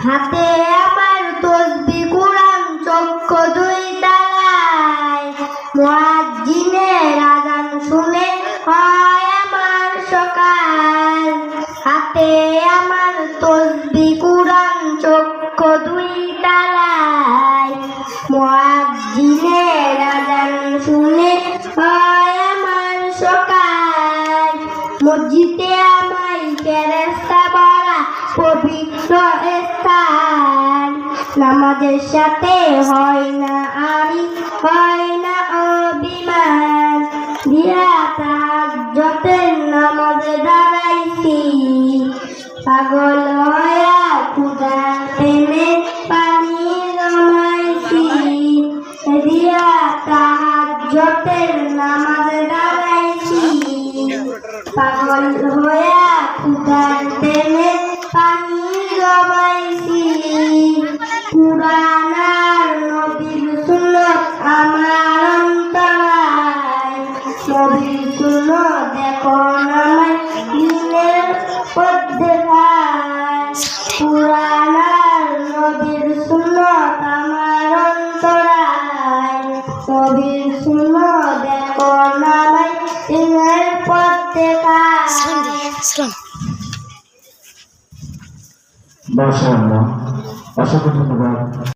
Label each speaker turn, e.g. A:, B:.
A: হাতে আমার তসবিহ কুরআন চক্ষু দুই তালায় মুয়াজ্জিনের আযান শুনে হয় আমার সকাল। হাতে আমার তসবিহ কুরআন চক্ষু দুই তালায় মুয়াজ্জিনের আযান শুনে হয় আমার সকাল। মসজিদে আমায় ফেরেশতা ভরা পবিত্র স্থান। নামাজের সাথে হয় না হয় না অভিমান। দিয়া তাহাজ্জুদের নামাজে দাঁড়াইছি পাগল হইয়া ক্ষুধার প্রেমে পানি জমাইছি। দিয়া তাহাজ্জুদের নামাজে দাঁড়াইছি পাগল হইয়া ক্ষুধার প্রেমে পানি জমাইছি। কুরআন আর নবীর সুন্নাত আমার অন্তরায়। নবীর সুন্নাত এখন আমায় দিনের পথ দেখায়। কুরআন আর নবীর সুন্নাত আমার অন্তরায়। নবীর সুন্নাত এখন আমায় দিনের পথ দেখায়।
B: মাশাআল্লাহ, অসংখ্য ধন্যবাদ।